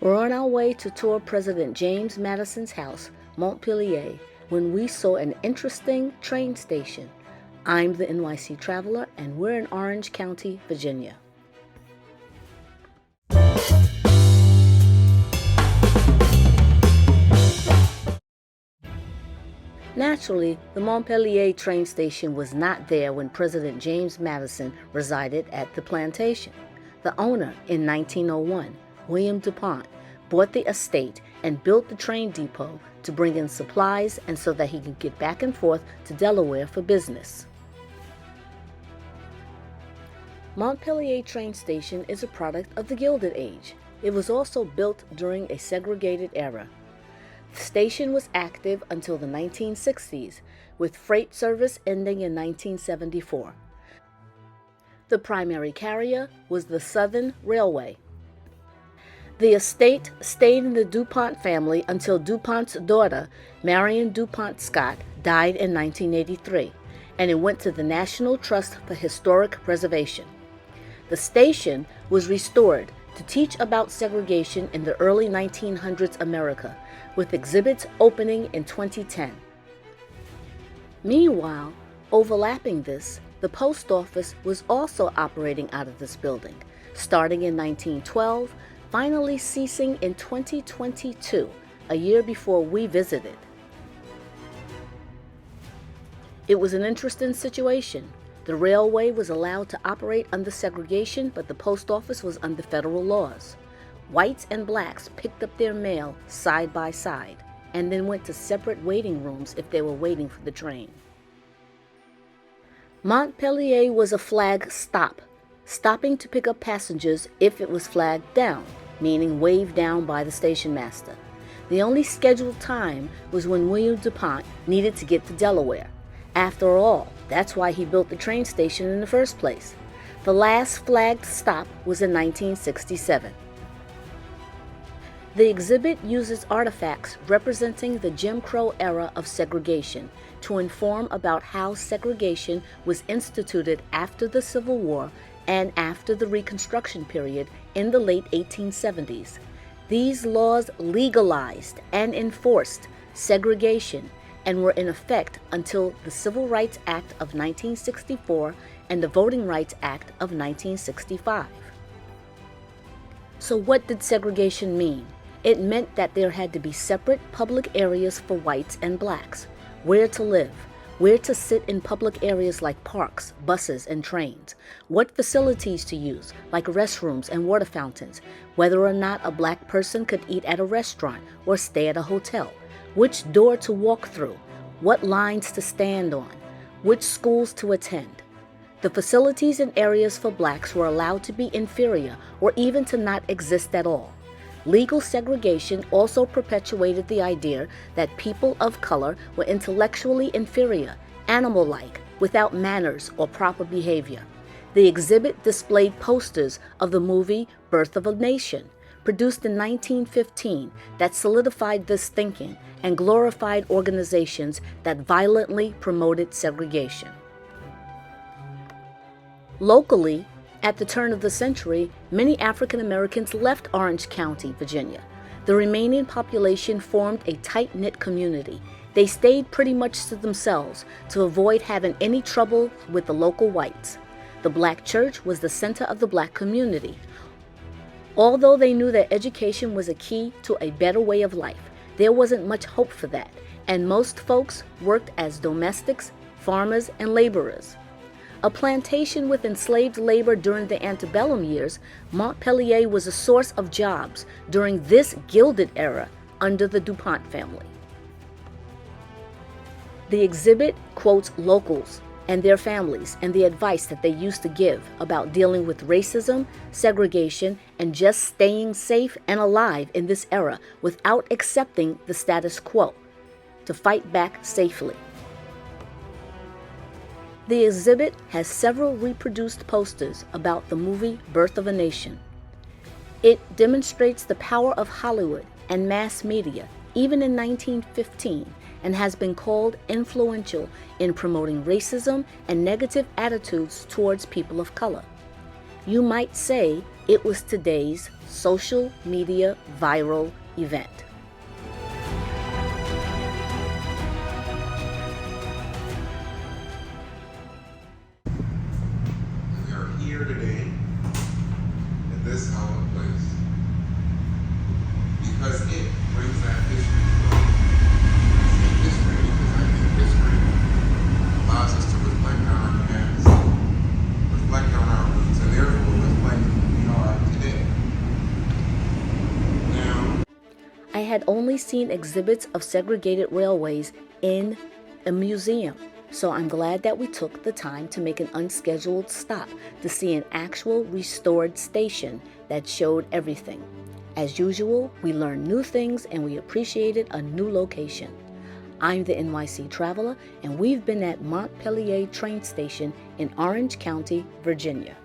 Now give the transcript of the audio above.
We're on our way to tour President James Madison's house, Montpelier, when we saw an interesting train station. I'm the NYC Traveler, and we're in Orange County, Virginia. Naturally, the Montpelier train station was not there when President James Madison resided at the plantation. The owner, in 1901, William DuPont, bought the estate and built the train depot to bring in supplies and so that he could get back and forth to Delaware for business. Montpelier Train Station is a product of the Gilded Age. It was also built during a segregated era. The station was active until the 1960s, with freight service ending in 1974. The primary carrier was the Southern Railway. The estate stayed in the DuPont family until DuPont's daughter, Marion DuPont Scott, died in 1983, and it went to the National Trust for Historic Preservation. The station was restored to teach about segregation in the early 1900s America, with exhibits opening in 2010. Meanwhile, overlapping this, the post office was also operating out of this building, starting in 1912, finally ceasing in 2022, a year before we visited. It was an interesting situation. The railway was allowed to operate under segregation, but the post office was under federal laws. Whites and blacks picked up their mail side by side and then went to separate waiting rooms if they were waiting for the train. Montpelier was a flag stop, stopping to pick up passengers if it was flagged down, meaning waved down by the station master. The only scheduled time was when William DuPont needed to get to Delaware. After all, that's why he built the train station in the first place. The last flagged stop was in 1967. The exhibit uses artifacts representing the Jim Crow era of segregation to inform about how segregation was instituted after the Civil War and after the Reconstruction period in the late 1870s. These laws legalized and enforced segregation and were in effect until the Civil Rights Act of 1964 and the Voting Rights Act of 1965. So what did segregation mean? It meant that there had to be separate public areas for whites and blacks, where to live, where to sit in public areas like parks, buses, and trains, what facilities to use, like restrooms and water fountains, whether or not a black person could eat at a restaurant or stay at a hotel, which door to walk through, what lines to stand on, which schools to attend. The facilities and areas for blacks were allowed to be inferior or even to not exist at all. Legal segregation also perpetuated the idea that people of color were intellectually inferior, animal-like, without manners or proper behavior. The exhibit displayed posters of the movie Birth of a Nation, produced in 1915, that solidified this thinking and glorified organizations that violently promoted segregation. Locally, at the turn of the century, many African Americans left Orange County, Virginia. The remaining population formed a tight-knit community. They stayed pretty much to themselves to avoid having any trouble with the local whites. The black church was the center of the black community. Although they knew that education was a key to a better way of life, there wasn't much hope for that, and most folks worked as domestics, farmers, and laborers. A plantation with enslaved labor during the antebellum years, Montpelier was a source of jobs during this Gilded era under the DuPont family. The exhibit quotes locals and their families and the advice that they used to give about dealing with racism, segregation, and just staying safe and alive in this era without accepting the status quo, to fight back safely. The exhibit has several reproduced posters about the movie Birth of a Nation. It demonstrates the power of Hollywood and mass media, even in 1915, and has been called influential in promoting racism and negative attitudes towards people of color. You might say it was today's social media viral event. We are here today in this hallowed place because it brings that history to life. I say history because I think history allows us to reflect on our past, reflect on our roots, and therefore reflect who we are today. Now, I had only seen exhibits of segregated railways in a museum, so I'm glad that we took the time to make an unscheduled stop to see an actual restored station that showed everything. As usual, we learned new things and we appreciated a new location. I'm the NYC Traveler, and we've been at Montpelier Train Station in Orange County, Virginia.